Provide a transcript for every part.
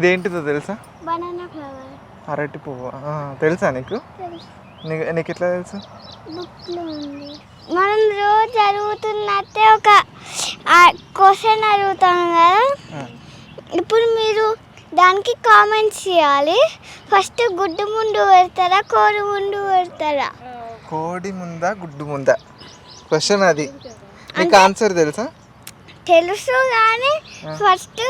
ఇదేంటిదో తెలుసా? Banana flower. అరటి పువ్వు. తెలుసా నీకు? నీకు ఎట్లా తెలుసు? బుక్లో ఉంది. మనం రోజు చదువుతున్నట్టే ఒక క్వశ్చన్ అడుగుతాం కదా, ఇప్పుడు మీరు దానికి కామెంట్స్ చేయాలి. ఫస్ట్ గుడ్డు ముందు పెడతారా, కోడి ముందు పెడతారా? కోడి ముందా గుడ్డు ముందా క్వశ్చన్ అది. నీకు ఆన్సర్ తెలుసా? తెలుసు, కానీ ఫస్ట్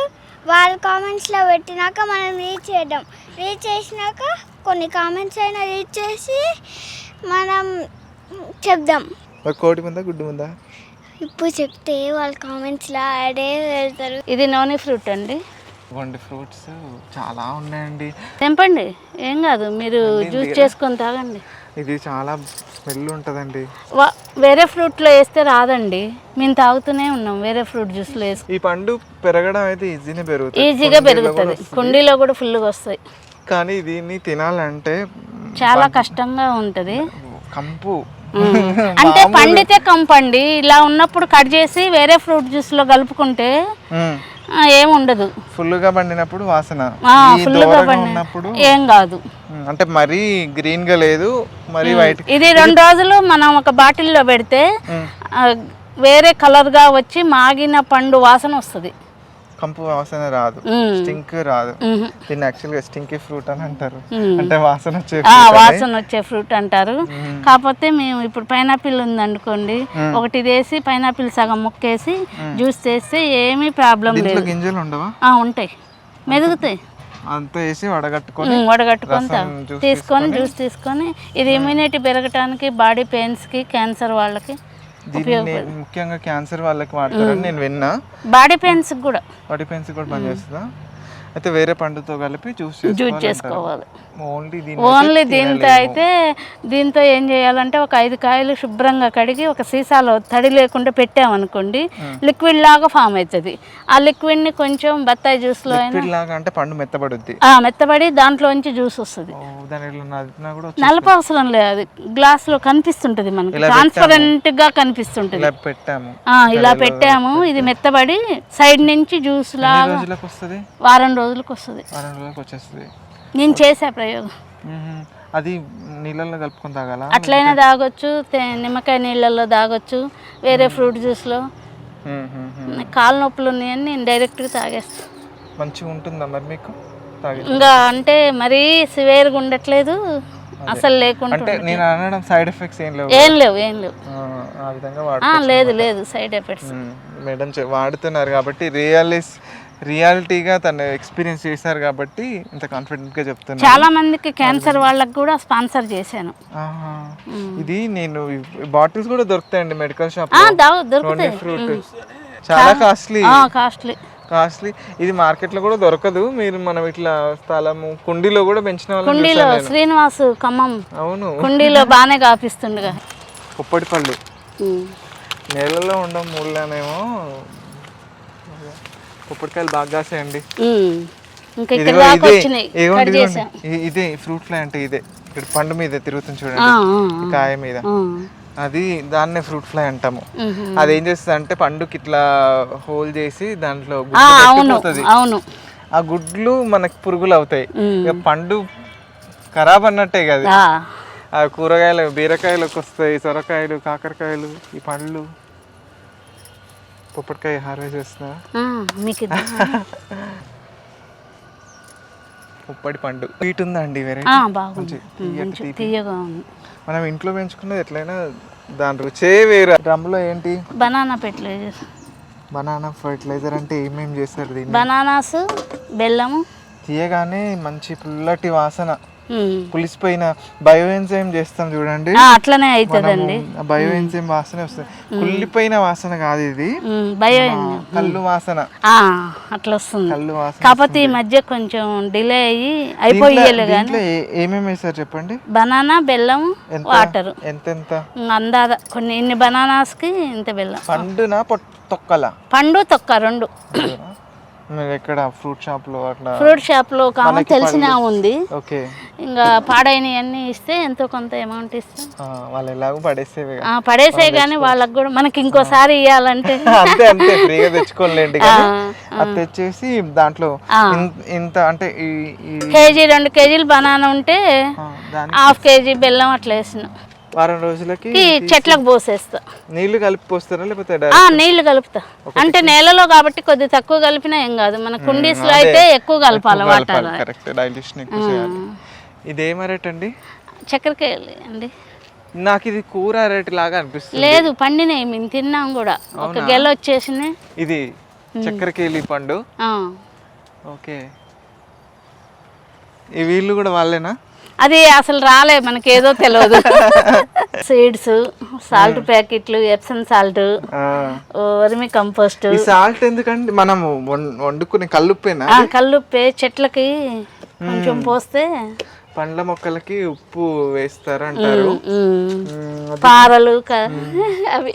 వాళ్ళ కామెంట్స్లో పెట్టినాక మనం రీడ్ చేద్దాం. రీడ్ చేసినాక కొన్ని కామెంట్స్ అయినా రీడ్ చేసి మనం చెప్దాం. కోడి ముందా గుడ్డు ముందా ఇప్పుడు చెప్తే వాళ్ళ కామెంట్స్లో అడే వెళ్తారు. ఇది నోని ఫ్రూట్ అండి. ఇవ్వండి, ఫ్రూట్స్ చాలా ఉన్నాయండి. తెంపండి, ఏం కాదు, మీరు జ్యూస్ చేసుకొని తాగండి. ఇది చాలా స్మెల్ ఉంటుందండి. వేరే ఫ్రూట్లో వేస్తే రాదండి, మేము తాగుతూనే ఉన్నాం వేరే ఫ్రూట్ జ్యూస్లో వేసి. ఈ పండు పెరగడం అయితే ఈజీగా పెరుగుతుంది, కుండీలో కూడా ఫుల్గా వస్తాయి. కానీ దీన్ని తినాలంటే చాలా కష్టంగా ఉంటుంది. కంపు అంటే పండితే కంపండి, ఇలా ఉన్నప్పుడు కట్ చేసి వేరే ఫ్రూట్ జ్యూస్లో కలుపుకుంటే ఏముండదు. ఫుల్గా పండినప్పుడు వాసన, ఫుల్గా పండినప్పుడు ఏం కాదు. అంటే మరీ గ్రీన్ గా లేదు, మరీ వైట్. ఇది 2 రోజులు మనం ఒక బాటిల్లో పెడితే వేరే కలర్ గా వచ్చి మాగిన పండు వాసన వస్తుంది. కంపు వాసన రాదు, స్టింక్ రాదు. దీన్ని యాక్చువల్గా స్టింకీ ఫ్రూట్ అని అంటారు, అంటే వాసన వచ్చే ఫ్రూట్ అంటారు. కాకపోతే మేము ఇప్పుడు పైనాపిల్ ఉంది అనుకోండి, ఒకటి వేసి పైనాపిల్ సగం ముక్కేసి జ్యూస్ చేస్తే ఏమీ ప్రాబ్లం లేదు. గింజలు ఉండవా? ఉంటాయి, మెదుగుతాయి. అంతా వేసి వడగట్టుకొని తీసుకొని జ్యూస్ తీసుకొని, ఇది ఇమ్యూనిటీ పెరగటానికి, బాడీ పెయిన్స్కి, క్యాన్సర్ వాళ్ళకి ముఖ్యంగా క్యాన్సర్ వాళ్ళకి వాడతారని నేను విన్నా. బాడీ పెయిన్స్ కూడా పనిచేస్తుందా? అయితే వేరే పండుతో కలిపి జ్యూస్ చేసుకోవాలి. ఓన్లీ దీంతో అయితే దీంతో ఏం చేయాలంటే ఒక 5 కాయలు శుభ్రంగా కడిగి ఒక సీసాలో తడి లేకుండా పెట్టామనుకోండి, లిక్విడ్ లాగా ఫామ్ అవుతుంది. ఆ లిక్విడ్ ని కొంచెం బత్తాయి జ్యూస్ లో అంటే పండు మెత్తబడి దాంట్లోంచి జ్యూస్ వస్తుంది. నలప అవసరం లేదు, అది గ్లాస్ లో కనిపిస్తుంటది, మనకి ట్రాన్స్పరెంట్ గా కనిపిస్తుంటది. ఇలా పెట్టాము, ఇది మెత్తబడి సైడ్ నుంచి జ్యూస్ లాగా వారం రోజులకు వస్తుంది. నేను చేసా ప్రయోగం. అది నీళ్ళల్లో కలుపుకొని తాగాలా? అట్లయినా తాగొచ్చు, నిమ్మకాయ నీళ్ళల్లో తాగొచ్చు, వేరే ఫ్రూట్ జ్యూస్లో. కాలు నొప్పులు ఉన్నాయని నేను డైరెక్ట్గా తాగేస్తాను. మంచిగా ఉంటుందా మరి మీకు? ఇంకా అంటే మరీ సివియర్గా ఉండట్లేదు, అసలు లేకుండా. నేను అనడం సైడ్ ఎఫెక్ట్స్ ఏం లేవు. ఆ విధంగా లేదు సైడ్ ఎఫెక్ట్స్. మేడం వాడుతున్నారు కాబట్టి రియాలిటీగా తను ఎక్స్పీరియన్స్ చేశారు కాబట్టి ఇంత కాన్ఫిడెంట్ గా చెప్తున్నారు. చాలా మందికి క్యాన్సర్ వాళ్ళకి కూడా స్పాన్సర్ చేశాను. ఇది నేను బాటిల్స్ కూడా దొరుకుతాయండి మెడికల్ షాప్ దొరుకుతాయి. ఫ్రూట్ చాలా కాస్ట్లీ. ఇది మార్కెట్ లో కూడా దొరకదు. మీరు మనం ఇట్లా స్థలము కుండీలో కూడా పెంచిన కుండీలో శ్రీనివాస్ ఖమ్మం అవును కుండీలో బాగానే కాపిస్తుండగా. పొప్పడి పళ్ళు నేలలో ఉండడం మూలనేమో పొప్పడికాయలు బాగా కాసాయండి. ఇదే ఫ్రూట్ ఫ్లై అంటే ఇదే ఇక్కడ పండు మీద తిరుగుతుంది చూడండి, కాయ మీద, అది దాన్నే ఫ్రూట్ ఫ్లై అంటాము. అది ఏం చేస్తుంది అంటే పండుకి ఇట్లా హోల్ చేసి దాంట్లో గుడ్లు, ఆ గుడ్లు మనకి పురుగులు అవుతాయి. పండు ఖరాబ్ అన్నట్టే కదా. ఆ కూరగాయలు, బీరకాయలకు వస్తాయి, సొరకాయలు, కాకరకాయలు, ఈ పండ్లు. పొప్పడికాయ హార్వెస్ట్ చేస్తున్నా. పొప్పడి పండు స్వీట్ ఉందండి, మనం ఇంట్లో పెంచుకున్నది ఎట్లయినా దాని రుచే వేరే. డ్రమ్లో ఏంటి? బనానా ఫెర్టిలైజర్ అంటే ఏమేమి చేస్తారు దీన్ని? బనానాస్, బెల్లము తీయగానే మంచి పుల్లటి వాసన, పులిసిపోయిన బయో ఎంజైమ్ చేస్తాం చూడండి, అట్లనే అవుతుందండి. బయో ఎంజైమ్ వాసన వస్తుంది, కుళ్ళిపోయిన వాసన కాదు ఇది, కళ్ళు వాసన అట్లా వస్తుంది. కళ్ళు వాసన. కాకపోతే ఈ మధ్య కొంచెం డిలే అయ్యి అయిపోయేది. ఏమేమి వేసారు చెప్పండి? బనానా, బెల్లం, వాటర్. ఎంత అందాదా కొన్ని ఇన్ని బనానాస్ కి ఇంత బెల్లం. పండునా తొక్కల? పండు తొక్క రెండు. ఎక్కడ ఫ్రూట్ షాప్ లో? ఫ్రూట్ షాప్ లో తెలిసిన ఉంది. ఇంకా పాడైనవన్నీ ఇస్తే ఎంతో కొంత అమౌంట్ ఇస్తాం. వాళ్ళు ఎలాగో పడేసేవి పడేసే కానీ వాళ్ళకి కూడా మనకి ఇంకోసారి ఇవ్వాలంటే అంతే అంతే ఫ్రీగా తెచ్చుకోలేండి. అది తెచ్చేసి దాంట్లో ఇంత అంటే కేజీ 2 కేజీలు బనానా ఉంటే ½ కేజీ బెల్లం అట్లా వేసిన వారం రోజులకి చెట్లకు పోసేస్తా. నీళ్లు కలిపి పోస్తారా లేకపోతే నీళ్లు కలుపుతా. అంటే నేలలో కాబట్టి కొద్ది తక్కువ కలిపినా ఏం కాదు. మన కుండీస్ లో అయితే ఎక్కువ కలపాలి వాటర్. కరెక్ట్, డైల్యూషన్ ఎక్కువ చేయాలి. ఇదేం అరటి అండి? చక్కెరకేళి అండి. నాకు ఇది కూర అరటి లాగా అనిపిస్తుంది. లేదు, పండినాయి, మేము తిన్నాం కూడా. ఒక గెల వచ్చేసింది. ఇది చక్కెరకేళి పండు. ఓకే, ఈ వీళ్ళు కూడా వాళ్ళేనా? అది అసలు రాలే, మనకి ఏదో తెలియదు. సీడ్స్, సాల్ట్ ప్యాకెట్లు, ఎప్సమ్ సాల్ట్, వర్మి కంపోస్ట్. సాల్ట్ ఎందుకంటే మనం వండుకునే కల్లుప్పేనా? కల్లుప్పే, చెట్లకి కొంచెం పోస్తే పండ్ల మొక్కలకి ఉప్పు వేస్తారు అంటారు. పారలు అవి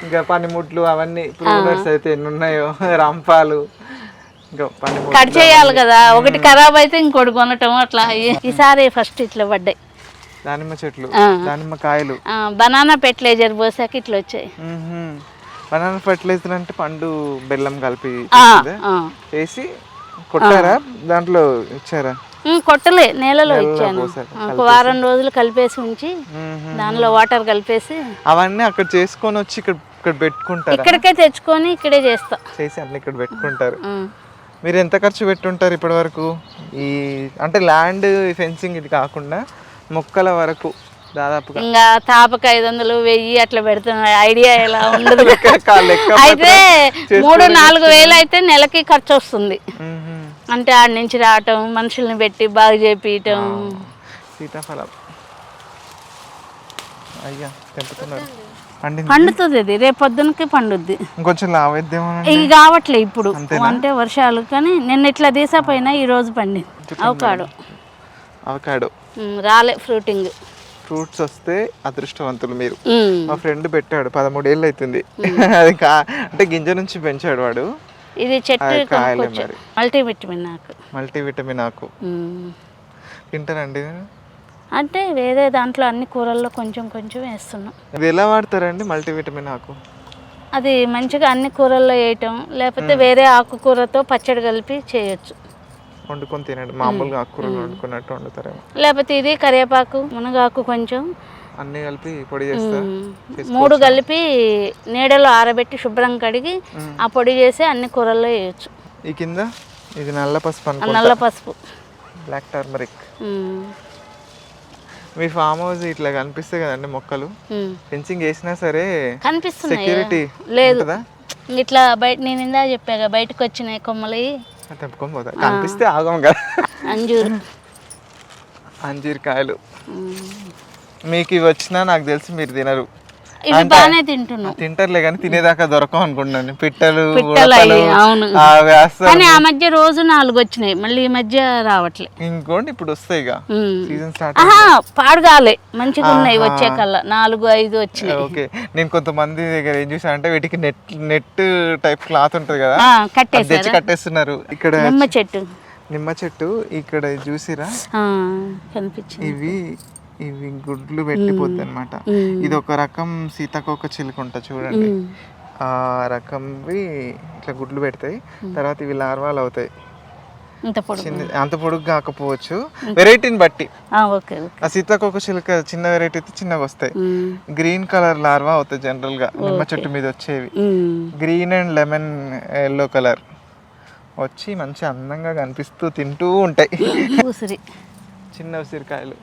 ఇంకా పనిముట్లు అవన్నీ ప్రూనర్స్ అయితే ఎన్ని ఉన్నాయో, రంపాలు కట్ చేయాలి కదా. ఒకటి ఖరాబ్ అయితే ఇంకోటి కొనటం అట్లా. ఈసారి ఫస్ట్ ఇట్లా పడ్డాయి దానిమ్మ చెట్లు, దానిమ్మ కాయలు. బనానా ఫెర్టిలైజర్ పోసాక ఇట్లా వచ్చాయి. బనానా ఫెర్టిలైజర్ అంటే పండు బెల్లం కలిపి వేసి కొట్టారా? దాంట్లో ఇచ్చారా? కొట్టలే, నేలలో ఇచ్చాను. ఒక వారం రోజులు కలిపేసి ఉంచి దానిలో వాటర్ కలిపేసి అవన్నీ అక్కడ చేసుకొని వచ్చి ఇక్కడ పెట్టుకుంటారు. ఇక్కడికే తెచ్చుకొని ఇక్కడే చేస్తా చేసి అన్ని ఇక్కడ పెట్టుకుంటారు. మీరు ఎంత ఖర్చు పెట్టుంటారు ఇప్పటి వరకు? ఈ అంటే ల్యాండ్ ఫెన్సింగ్ ఇది కాకుండా మొక్కల వరకు దాదాపుగా ఇంకా తాపక 500, 1000 అట్లా పెడుతున్నా. ఐడియా ఎలా ఉండదు. అయితే 3-4 వేలు అయితే నెలకి ఖర్చు వస్తుంది. అంటే ఆడ నుంచి రావటం, మనుషుల్ని పెట్టి బాగా చేపియటం. సీతాఫలం అయ్యా తెంపుతున్నారు. పండుతుంది, ఇది రేపు పొద్దునకి పండుద్ది. కొంచెం లావేద్దాం ఇవి కావట్లే ఇప్పుడు, అంటే వర్షాలు. కానీ నిన్న ఇట్లా తీసపోయినా ఈ రోజు పండింది. అవకాడో రాలే, ఫ్రూట్స్ వస్తే అదృష్టవంతులు మీరు. మా ఫ్రెండ్ పెట్టాడు, 13 ఏళ్ళు అవుతుంది. అది అంటే గింజ నుంచి పెంచాడు వాడు. ఇది చెట్టు మల్టీవిటమిన్ ఆకు తింటారండి. అంటే వేరే దాంట్లో అన్ని కూరల్లో కొంచెం కొంచెం వేస్తున్నాం. ఇది ఎలా వాడతారండి మల్టీవిటమిన్ ఆకు? అది మంచిగా అన్ని కూరల్లో వేయటం, లేకపోతే వేరే ఆకుకూరతో పచ్చడి కలిపి చేయొచ్చు. వండుకొని తినండి, మామూలుగా ఆకుకూరలు వండుకున్నట్టు వండుతారేమో. లేకపోతే ఇది కరివేపాకు, మునగాకు కొంచెం అన్ని కలిపి పొడి చేస్తా. 3 కలిపి నీడలో ఆరబెట్టి శుభ్రం కడిగి ఆ పొడి చేసి అన్ని కూరల్లో వేయచ్చు. ఈ కింద ఇది నల్ల పసుపు, నల్ల పసుపు, బ్లాక్ టర్మరిక్. మీ ఫామ్ హౌస్ ఇట్లా కనిపిస్తాయి కదండి మొక్కలు, ఫెన్సింగ్ వేసినా సరే కనిపిస్తున్నాయి. సెక్యూరిటీ లేదు, ఇట్లా బయట నేను ఇందా చెప్పాగా బయటకు వచ్చినాయి కొమ్మలు తెంపుకొని పోతా. కనిపిస్తే ఆగం కదా. అంజీర్ కాయలు మీకు ఇవి వచ్చినా నాకు తెలిసి మీరు తినరు. బాగానే తింటున్నాం. తింటారులే కానీ తినేదాకా దొరకం అనుకుంటున్నాను. పిట్టలు అవును, కానీ ఆ మధ్య రోజు 4 వచ్చినాయి, మళ్ళీ ఈ మధ్య రావట్లే. ఇంకోండి ఇప్పుడు వస్తాయి సీజన్ స్టార్ట్. పాడుగాలే, మంచిగా ఉన్నాయి. వచ్చే కల్లా 4-5 వచ్చినాయి. ఓకే, నేను కొంతమంది దగ్గర ఏం చూసాను అంటే వీటికి నెట్ టైప్ క్లాత్ ఉంటుంది కదా, కట్టేస్తున్నారు. ఇక్కడ నిమ్మ చెట్టు ఇక్కడ చూసిరా కనిపించింది. ఇవి గుడ్లు పెట్టిపోద్ది అనమాట. ఇది ఒక రకం సీతాకోక చిలుక ఉంటుంది చూడండి, ఆ రకంవి ఇట్లా గుడ్లు పెడతాయి. తర్వాత ఇవి లార్వాలు అవుతాయి. అంత పొడుగు కాకపోవచ్చు, వెరైటీని బట్టి. ఆ సీతాకోక చిలుక చిన్న వెరైటీ అయితే చిన్నగా వస్తాయి. గ్రీన్ కలర్ లార్వా అవుతాయి జనరల్ గా నిమ్మ చెట్టు మీద వచ్చేవి. Green and lemon yellow colour వచ్చి మంచి అందంగా కనిపిస్తూ తింటూ ఉంటాయి. చిన్న ఉసిరికాయలు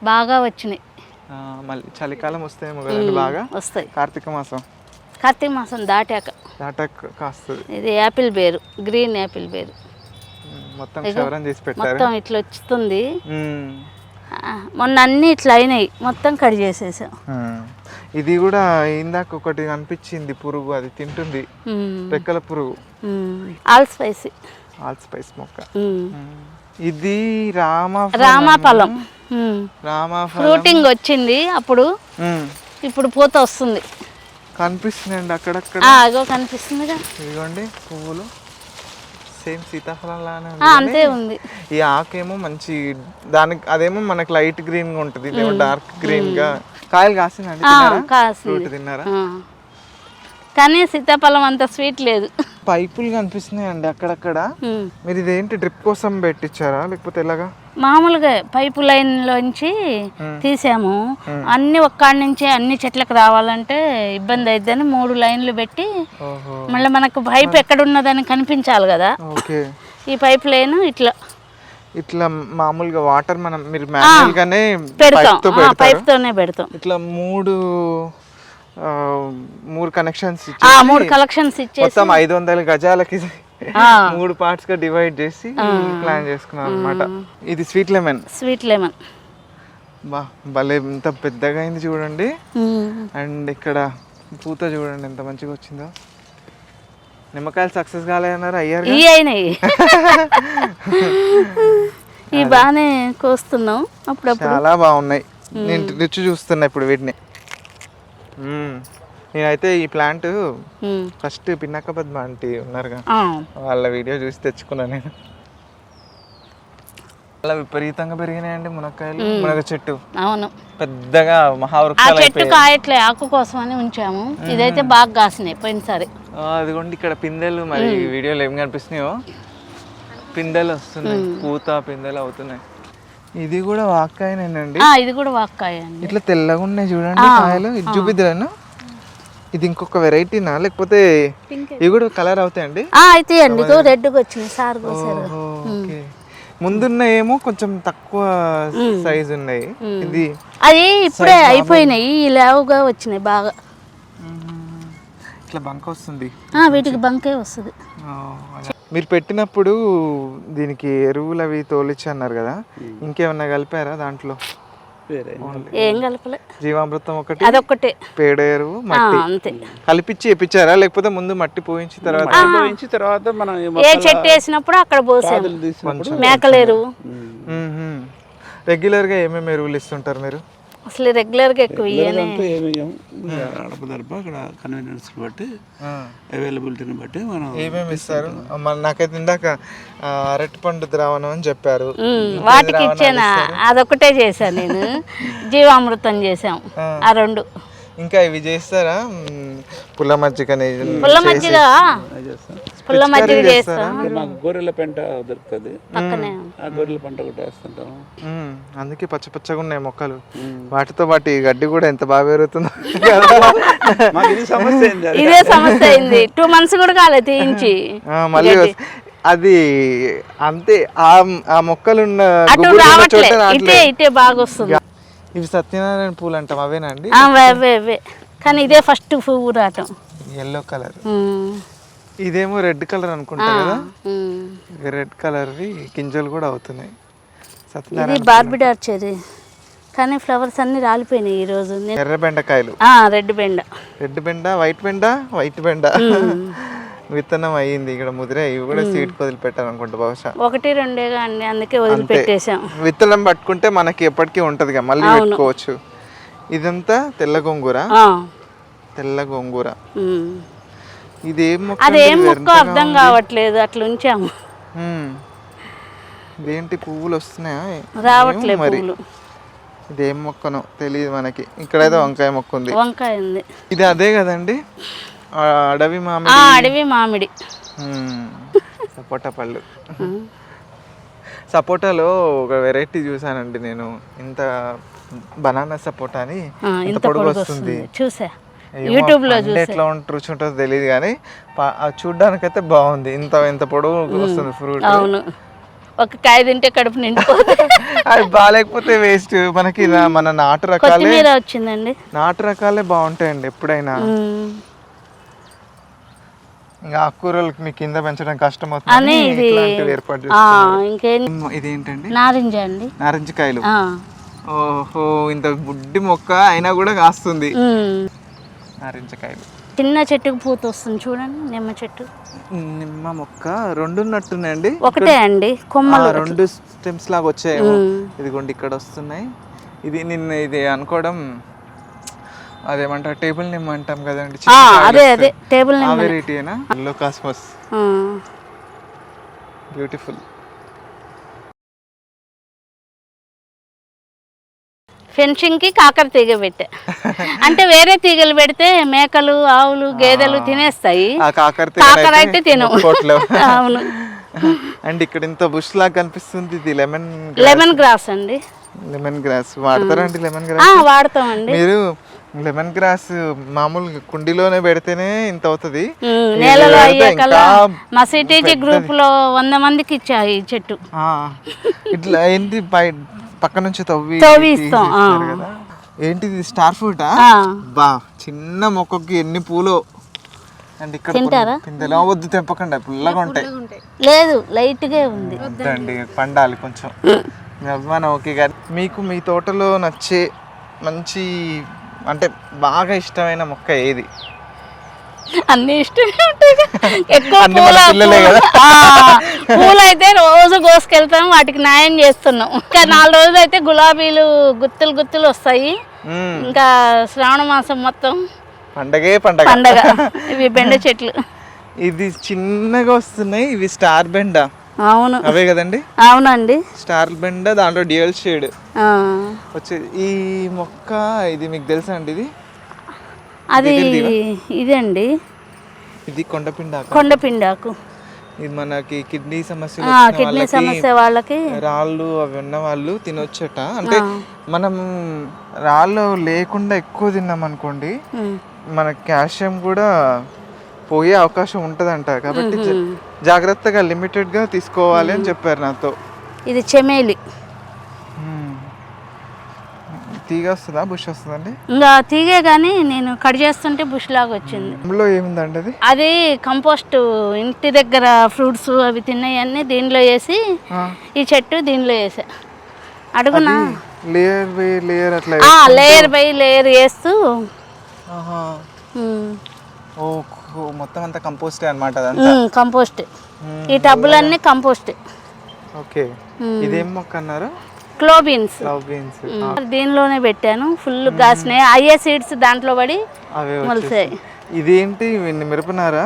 బాగా వచ్చినాయి. మళ్ళీ చలికాలం వస్తాయేమో కదండి, బాగా వస్తాయి. కార్తీక మాసం దాటాక కాస్తుంది. ఇది యాపిల్ బేరు, గ్రీన్ యాపిల్ బేరు. మొత్తం క్షవరం చేసి పెట్టారు. మొత్తం ఇట్లా వచ్చుతుంది. మొన్న అన్ని ఇట్లా అయినాయి, మొత్తం కట్ చేసేసాం. ఇది కూడా ఇందాక ఒకటి కనిపించింది పురుగు, అది తింటుంది, రెక్కల పురుగు. ఆల్ స్పైస్ మొక్క. ఇది రామాఫలం. ఫ్రూటింగ్ వచ్చింది అప్పుడు, ఇప్పుడు పూత వస్తుంది. కనిపిస్తుందండి అక్కడక్కడ, అగో కనిపిస్తుందిగా. ఇదిగోండి పువ్వులు, సేమ్ సీతాఫలం లానే అంతే ఉంది. ఈ ఆకేమో మంచి దానికి అదేమో మనకి లైట్ గ్రీన్ గా ఉంటుంది, ఇదేమో డార్క్ గ్రీన్ గా. కాయలు కాసిందండి, ఫ్రూట్ తిన్నారా? కానీ సీతాఫలం అంత స్వీట్ లేదు. పైపులు కనిపిస్తున్నాయండి అక్కడక్కడ. మీరు ఇదేంటి డ్రిప్ కోసం పెట్టించారా లేకపోతే ఎలాగా? మామూలుగా పైపు లైన్ లోంచి తీసాము. అన్ని ఒక్కడి నుంచి అన్ని చెట్లకు రావాలంటే ఇబ్బంది అయిద్దని 3 లైన్లు పెట్టి మళ్ళీ మనకు పైపు ఎక్కడ ఉన్నదని కనిపించాలి కదా. ఈ పైప్ లైన్ ఇట్లా మామూలుగా వాటర్ మనం మీరు మాన్యువల్ గానే పెడతాం, పైప్ తోనే పెడతాం. ఇట్లా మూడు కనెక్షన్స్ 3 కలెక్షన్స్ ఇచ్చేసి మొత్తం 500 గజాలకి 3 పార్ట్స్ గా డివైడ్ చేసి ప్లాన్ చేసుకున్నాం అన్నమాట. ఇది స్వీట్ లెమన్. బా భలే ఎంత పెద్దగా అయింది చూడండి. అండ్ ఇక్కడ పూత చూడండి ఎంత మంచిగా వచ్చిందో. నిమ్మకాయలు సక్సెస్ కాలేదన్నారు, అయ్యారు. అయినాయి. ఈ బాగానే కోస్తున్నాం అప్పుడప్పుడు. చాలా బాగున్నాయి. నేను రుచి చూస్తున్నా ఇప్పుడు వీటిని. నేనైతే ఈ ప్లాంట్ ఫస్ట్ పిన్నక్క పద్మ ఆంటీ ఉన్నారుగా, వాళ్ళ వీడియో చూసి తెచ్చుకున్నా నేను. అలా విపరీతంగా పెరిగినాయండి మునగ చెట్టు. అవును, పెద్దగా మహావృక్షాలు. చెట్టు కాయట్లే, ఆకు కోసం అని ఉంచాము. ఇదైతే బాగా కాసినాయి పోయినసారి. అదిగోండి ఇక్కడ పిందెలు, మరి వీడియోలో ఏం కనిపిస్తున్నాయో పిందెలు వస్తున్నాయి, పూత పిందెలు అవుతున్నాయి. ఇది కూడా వాక్కాయనేనండి. ఇది కూడా వాక్కాయ అండి. ఇట్లా తెల్లగా ఉన్నాయి చూడండి కాయలు. ఇది చూపిద్దాను. ఇది ఇంకొక వెరైటీనా లేకపోతే ఇవి కూడా కలర్ అవుతాయండి? అయితే అండి, రెడ్ వచ్చింది సార్ కోసారు. ముందున్న ఏమో కొంచెం తక్కువ సైజ్ ఉన్నాయి. ఇది అది ఇప్పుడే అయిపోయినాయి, లేవుగా వచ్చినాయి బాగా. ఇట్లా బంక వస్తుంది, వీటికి బంకే వస్తుంది. మీరు పెట్టినప్పుడు దీనికి ఎరువులు అవి తోలిచ్చి అన్నారు కదా, ఇంకేమన్నా కలిపారా దాంట్లో? ఏం కలపలే, జీవామృతం ఒకటి, అదొక్కటే, పేడ ఎరువు, మట్టి అంతే కలిపిచ్చి వేపించారా లేకపోతే ముందు మట్టి పోయించి తర్వాత మనం ఏ చెట్టు వేసినప్పుడు అక్కడ పోసాము. మేకల ఎరువు. రెగ్యులర్ గా ఏమేమి ఎరువులు ఇస్తుంటారు మీరు? అసలు రెగ్యులర్ గా ఎక్కువ అక్కడ కన్వీనియన్స్ బట్టి, అవైలబిలిటీని బట్టి మనం ఏమేమి ఇస్తారు? నాకైతే ఇందాక అరటి పండు ద్రావణం అని చెప్పారు, వాటికి ఇచ్చానా? అదొకటే చేశాను నేను. జీవామృతం చేసాం ఆ 2. ఇంకా ఇవి చేస్తారా? పుల్ల మజ్జిగ చేస్తాం. మాకు గొర్రెల పెంట దొరుకుతుంది, ఆ గొర్రెల పెంట ఒకటి వేస్తుంటాం. అందుకే పచ్చ పచ్చగా ఉన్నాయి మొక్కలు. వాటితో పాటు ఈ గడ్డి కూడా ఎంత బాగా పెరుగుతుందో. ఇదే సమస్య అయింది. 2 months కూడా కాలేదు తీయించి. మళ్ళీ అది అంతే, ఆ మొక్కలున్న ఇటే బాగా వస్తుంది. ఇవి సత్యనారాయణ పూలు అంటాం, అవేనండి? అవే, కానీ ఇదే ఫస్ట్ పువ్వు రావటం. Yellow colour. ఇదేమో రెడ్ కలర్ అనుకుంటా కదా. రెడ్ కలర్వి గింజలు కూడా అవుతున్నాయి. ఇది బార్బిడార్ చెర్రీ, కానీ ఫ్లవర్స్ అన్ని రాలిపోయినాయి ఈ రోజు. ఎర్ర బెండకాయలు, రెడ్ బెండ, వైట్ బెండ విత్తనం అయ్యింది ఇక్కడ ముదిరే. ఇవి కూడా సీడ్ వదిలిపెట్టాను అనుకుంటా, బహుశా 1-2 అండి, అందుకే వదిలిపెట్టేసాం. విత్తనం పట్టుకుంటే మనకి ఎప్పటికీ ఉంటది, మళ్ళీ పెట్టుకోవచ్చు. ఇదంతా తెల్ల గోంగూర. ఇదేం మొక్క అర్థం కావట్లేదు, అట్లా ఉంచాము. ఇదేంటి పువ్వులు వస్తున్నాయా? రావట్లేదు పువ్వులు. ఇదేం మొక్కనో తెలియదు మనకి. ఇక్కడైతే వంకాయ మొక్క ఉంది. ఇది అదే కదండి, అడవి మామిడి. సపోటా పళ్ళు. సపోటాలో ఒక వెరైటీ చూసానండి నేను, ఇంత బనానా సపోటా అని ఇంత పొడుగు వస్తుంది. చూసా యూట్యూబ్ లో. ఎట్లా రుచి ఉంటుందో తెలియదు కానీ చూడ్డానికి అయితే బాగుంది. ఇంత పొడవు వస్తుంది ఫ్రూట్. అవును, ఒక కాయ తింటే కడుపు నిండిపోతుంది. అది బాగాలేకపోతే వేస్ట్. మనకి మన నాటు రకాలే వచ్చిందండి, నాటు రకాలే బాగుంటాయండి ఎప్పుడైనా. ఇంకా ఆకుకూరలకు మీ కింద పెంచడం కష్టం అవుతుంది, ఏర్పాటు ఇదేంటండి? నారింజ అండి, నారింజకాయలు. ఓహో, ఇంత బుడ్డి మొక్క అయినా కూడా కాస్తుంది నారింజకాయలు. చిన్న చెట్టుకు పూత వస్తుంది చూడండి. నిమ్మ మొక్క 2 ఉన్నట్టున్నాయండి. ఒకటే అండి, కొమ్మలు 2 స్టెమ్స్ లాగా వచ్చాయి. ఇదిగోండి ఇక్కడ వస్తున్నాయి. ఇది అనుకోవడం అదేమంటారు, టేబుల్ నిమ్మ అంటాం కదండి. అదే టేబుల్ నిమ్మ వెరైటీనా? Yellow cosmos. బ్యూటిఫుల్. ఫెన్సింగ్ కి కాకర తీగ పెట్టా. అంటే వేరే తీగలు పెడితే మేకలు ఆవులు గేదెలు తినేస్తాయి, ఆ కాకర కాకర అయితే తినవు. అవును. అండ్ ఇక్కడ ఇంత బుష్ లాగా కనిపిస్తుంది, ఇది లెమన్ గ్రాస్ అండి. లెమన్ గ్రాస్ వాడతారా అండి? లెమన్ గ్రాస్ వాడతామండి. మీరు లెమన్ గ్రాస్ మామూలుగా కుండీలోనే పెడితేనే ఇంత అవుతుంది, నేలలో అయ్యాకలా మా సిటీజీ గ్రూప్ లో 100 మందికి ఇచ్చా ఈ చెట్టు. ఇట్లా ఏంటి పక్క నుంచి తవ్వి ఇస్తాం కదా. ఏంటిది స్టార్ ఫ్రూటా? బా చిన్న మొక్కకి ఎన్ని పూలు. అండ్ ఇక్కడ పిందెలో వద్దు, తెంపకండి, పుల్లగా ఉంటాయి. లేదు లైట్ గా ఉంది, వద్దండి, పండాలి కొంచెం. అభిమానం ఓకే. కానీ మీకు మీ తోటలో నచ్చే మంచి అంటే బాగా ఇష్టమైన మొక్క ఏది? అన్ని ఇష్టమే ఉంటాయి. ఎక్కువ కదా, పూలు అయితే రోజు కోసుకెళ్తాం, వాటికి న్యాయం చేస్తున్నాం. ఇంకా 4 రోజులు అయితే గులాబీలు గుత్తులు గుత్తులు వస్తాయి. ఇంకా శ్రావణ మాసం మొత్తం పండగ. ఇవి బెండ చెట్లు, ఇది చిన్నగా వస్తున్నాయి, ఇవి స్టార్ బెండ. అవును, అవే కదండి? అవునండి, స్టార్ బెండ, దాంట్లో డ్యూయల్ షేడ్ వచ్చేది. ఈ మొక్క ఇది మీకు తెలుసా అండి? ఇది అది ఇదండి, ఇది కొండపిండాకు. ఇది మనకి కిడ్నీ సమస్య వాళ్ళకి రాళ్ళు అవి ఉన్న వాళ్ళు తినొచ్చట. అంటే మనం రాళ్ళు లేకుండా ఎక్కువ తిన్నాం అనుకోండి, మన కాల్షియం కూడా పోయే అవకాశం ఉంటదంట. కాబట్టి జాగ్రత్తగా లిమిటెడ్ గా తీసుకోవాలి అని చెప్పారు నాతో. ఇది చెమేలి తీగ వస్తుందా బుష్ వస్తుందండి? ఇంకా తీగే కానీ నేను కట్ చేస్తుంటే బుష్ లాగా వచ్చింది. అందులో ఏముందండి అది? అది కంపోస్ట్, ఇంటి దగ్గర ఫ్రూట్స్ అవి తిన్నాయన్నీ దీనిలో వేసి ఈ చెట్టు దీనిలో వేసా. అడుగునా లేయర్ బై లేయర్ అట్లా లేయర్ బై లేయర్ వేస్తూ మొత్తం అంతా కంపోస్టే అన్నమాట. కంపోస్ట్, ఈ టబ్బులన్నీ కంపోస్ట్. ఓకే. ఇదేం మొక్క అన్నారు? క్లో బీన్స్. దీనిలోనే పెట్టాను, ఫుల్ కాసినాయి. అయ్యే సీడ్స్ దాంట్లో పడి మొలిసాయి. ఇదేంటి మిరపనారా?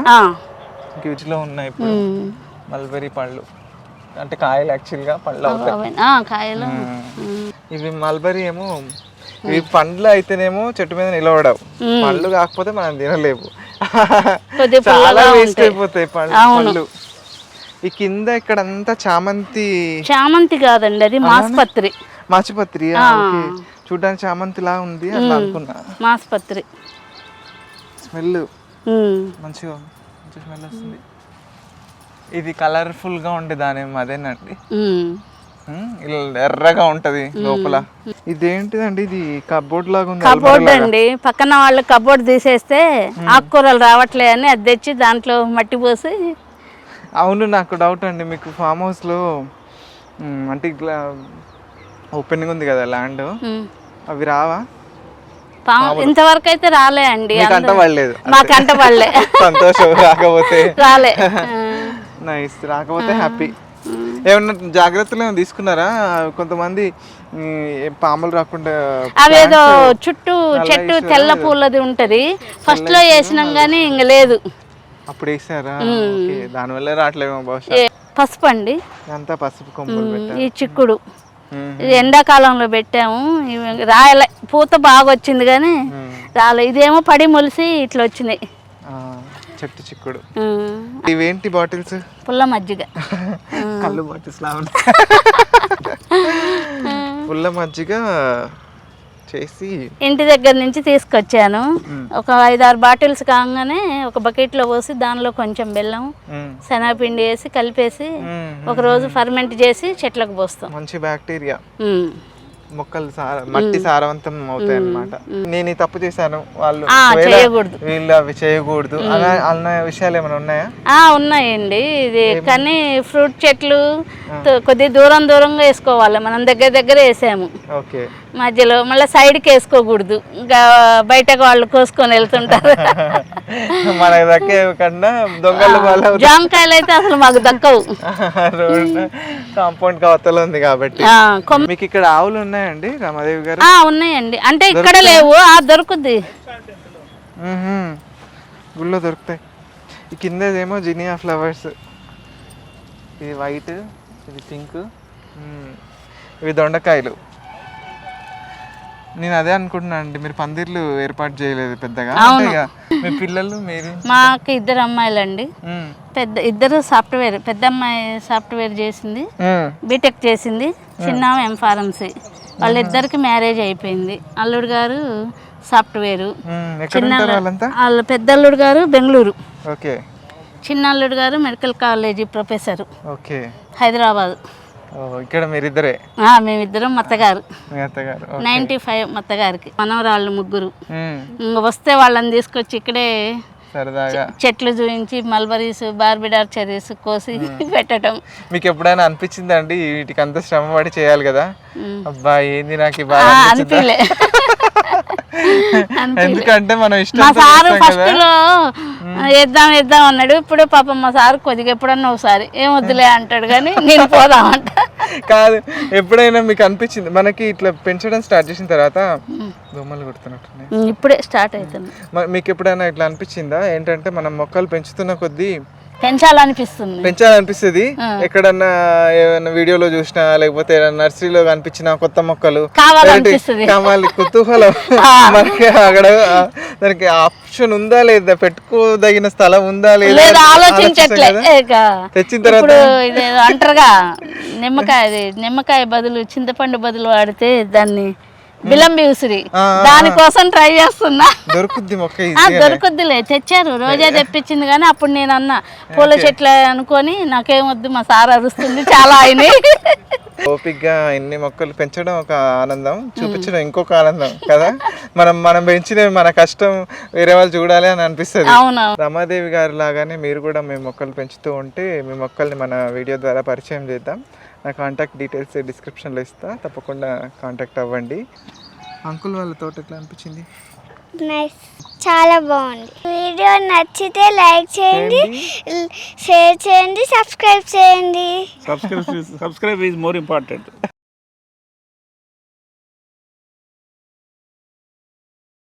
వీటిలో ఉన్నాయి ఇప్పుడు మల్బెరీ పళ్ళు, అంటే కాయలు యాక్చువల్గా పళ్ళు అవుతాయి. కాయలు ఇవి మల్బెరీ ఏమో, ఇవి పండ్లు అయితేనేమో చెట్టు మీద నిలబడవు, పళ్ళు కాకపోతే మనం తినలేము, చాలా వేస్ట్ అయిపోతాయి పళ్ళు. ఈ కింద ఇక్కడ అంతా చామంతి కాదండి, అది మాస్పత్రి. చూడడానికి చామంతి లా ఉంది అట్లా అనుకున్నా. మాస్పత్రి స్మెల్ మంచిగా స్మెల్ వస్తుంది. ఇది కలర్ఫుల్ గా ఉండే దానేమో అదేనండి, ఇలా ఎర్రగా ఉంటది లోపల. ఇదేంటిదండి? ఇది కబోర్డ్ లాగా ఉంది. కబోర్డ్ అండి, పక్కన వాళ్ళు కబోర్డ్ తీసేస్తే ఆకుకూరలు రావట్లే అని అది తెచ్చి దాంట్లో మట్టి పోసి. అవును, నాకు డౌట్ అండి, మీకు ఫామ్ హౌస్ లో అంటే ఇట్లా ఓపెనింగ్ ఉంది కదా ల్యాండ్, అవి రావా? ఇంతవరకు అయితే రాలే అండి, మాకంట పడలే. సంతోషం, రాకపోతే రాలే. నైస్, రాకపోతే హ్యాపీ. ఏమన్నా జాగ్రత్తలు ఏమైనా తీసుకున్నారా? కొంతమంది పాములు రాకుండా అవేదో చుట్టూ చెట్టు తెల్ల పూలది ఉంటది, ఫస్ట్ లో వేసినాం గానీ ఇంక లేదు. అప్పుడు వేసారా? దానివల్ల రావట్లేమో బహుశా. పసుపు అండి, అంతా పసుపు కొమ్మలు పెట్టారు. ఈ చిక్కుడు ఇది ఎండాకాలంలో పెట్టాము, రాయలే, పూత బాగా వచ్చింది కానీ రాలే. ఇదేమో పడి మొలిసి ఇట్లా వచ్చినాయి. చెట్టు చిక్కుడు. ఇవేంటి బాటిల్స్? పుల్ల మజ్జిగ. కళ్ళు బాటిల్స్ లా ఉన్నాయి. పుల్ల మజ్జిగ చేసి ఇంటి దగ్గర నుంచి తీసుకొచ్చాను. ఒక 5-6 బాటిల్స్ కాగానే ఒక బకెట్లో పోసి దానిలో కొంచెం బెల్లం, శనగపిండి వేసి కలిపేసి ఒక రోజు ఫర్మెంట్ చేసి చెట్లకు పోస్తాం. మంచి బ్యాక్టీరియా, మొక్కలు మట్టి సారవంతం అవుతాయి అన్నమాట. నేను ఈ తప్పు చేశాను, వాళ్ళు వీళ్ళు అవి చేయకూడదు అన్న విషయాలు ఏమైనా ఉన్నాయా? ఉన్నాయండి. ఇది కానీ ఫ్రూట్ చెట్లు కొద్దిగా దూరంగా వేసుకోవాలి, మనం దగ్గర వేసాము. ఓకే. మధ్యలో మళ్ళీ సైడ్కి వేసుకోకూడదు, ఇంకా బయటకు వాళ్ళు కోసుకొని వెళ్తుంటారు. మనకి దక్కే కన్నా దొంగలు జామకాయలు అయితే అసలు మాకు దక్కవు, కాంపౌండ్ కవతలో ఉంది కాబట్టి. మీకు ఇక్కడ ఆవులు ఉన్నాయండి రామాదేవి గారు? ఉన్నాయండి, అంటే ఇక్కడ లేవు, దొరుకుద్ది, గుళ్ళో దొరుకుతాయి. ఈ కింద ఏమో జినియా ఫ్లవర్స్. ఇది వైట్, ఇది పింక్, ఇవి దొండకాయలు. నేను అదే అనుకుంటున్నాను అండి, మీరు పందిర్లు ఏర్పాటు చేయలేదు పెద్దగా, అంటే ఇక మీ పిల్లలు మీరు? మాకు 2 అమ్మాయిలండి. ఇద్దరు సాఫ్ట్వేర్. పెద్ద అమ్మాయి సాఫ్ట్వేర్ చేసింది, బీటెక్ చేసింది. చిన్న ఎంఫార్మసీ. వాళ్ళిద్దరికి మ్యారేజ్ అయిపోయింది. అల్లుడు గారు సాఫ్ట్వేరు. వాళ్ళ పెద్ద అల్లుడు గారు బెంగళూరు. ఓకే. చిన్న అల్లుడు గారు medical college professor. Okay. Hyderabad. ఇక్కడ మీరిద్దరే? మేమిద్దరం. మత్తగారు 95 మత్తగారికి. మనవరాళ్ళు 3. వస్తే వాళ్ళని తీసుకొచ్చి ఇక్కడే సరదాగా చెట్లు చూపించి మల్బరీస్, బార్బిడార్ చెరీస్ కోసి పెట్టడం. మీకు ఎప్పుడైనా అనిపించిందా అండి వీటికి అంత శ్రమ పడి చేయాలి కదా, అబ్బా ఏంది నాకు అనిపించలే? ఎందుకంటే మనం ఇష్టం. మా సారు ఫస్ట్ లో వేద్దాం అన్నాడు. ఇప్పుడు పాపం మా సారు కొద్దిగా ఎప్పుడన్నా ఒకసారి ఏం వద్దులే అంటాడు, కానీ నేను పోదామంట. కాదు, ఎప్పుడైనా మీకు అనిపించింది మనకి ఇట్లా పెంచడం స్టార్ట్ చేసిన తర్వాత దోమలు కుడుతున్నట్టు ఇప్పుడే స్టార్ట్ అవుతుంది. మీకు ఎప్పుడైనా ఇట్లా అనిపించిందా ఏంటంటే మనం మొక్కలు పెంచుతున్న కొద్దీ పెంచాలనిపిస్తుంది? ఎక్కడన్నా ఏమైనా వీడియోలో చూసినా లేకపోతే నర్సరీలో కనిపించిన కొత్త మొక్కలు కావాలి, కుతూహలం. మనకి అక్కడ దానికి ఆప్షన్ ఉందా లేదా, పెట్టుకోదగిన స్థలం ఉందా లేదా ఆలోచించట్లే. తెచ్చిన తర్వాత అంటారుగా నిమ్మకాయ బదులు చింతపండు బదులు వాడితే దాన్ని బిలంబి ఉసిరి, దానికోసం ట్రై చేస్తున్నా. దొరుకుద్దిలే. తెచ్చారు, రోజా తెప్పించింది. కానీ అప్పుడు నేను అన్న పూల చెట్లు అనుకొని నాకేమొద్దు, మా సార్ అరుస్తుంది చాలా అయినాయి. ఓపిక్గా ఇన్ని మొక్కలు పెంచడం ఒక ఆనందం, చూపించడం ఇంకొక ఆనందం కదా. మనం పెంచిన మన కష్టం వేరే వాళ్ళు చూడాలి అని అనిపిస్తుంది. రమాదేవి గారి లాగానే మీరు కూడా మీ మొక్కలు పెంచుతూ ఉంటే మీ మొక్కల్ని మన వీడియో ద్వారా పరిచయం చేద్దాం. నా కాంటాక్ట్ డీటెయిల్స్ డిస్క్రిప్షన్లో ఇస్తా, తప్పకుండా కాంటాక్ట్ అవ్వండి. అంకుల్ వాళ్ళ తోట ఎట్లా అనిపించింది? నైస్, చాలా బాగుంది. వీడియో నచ్చితే లైక్ చేయండి, షేర్ చేయండి, సబ్స్క్రైబ్ చేయండి. Subscribe is more important.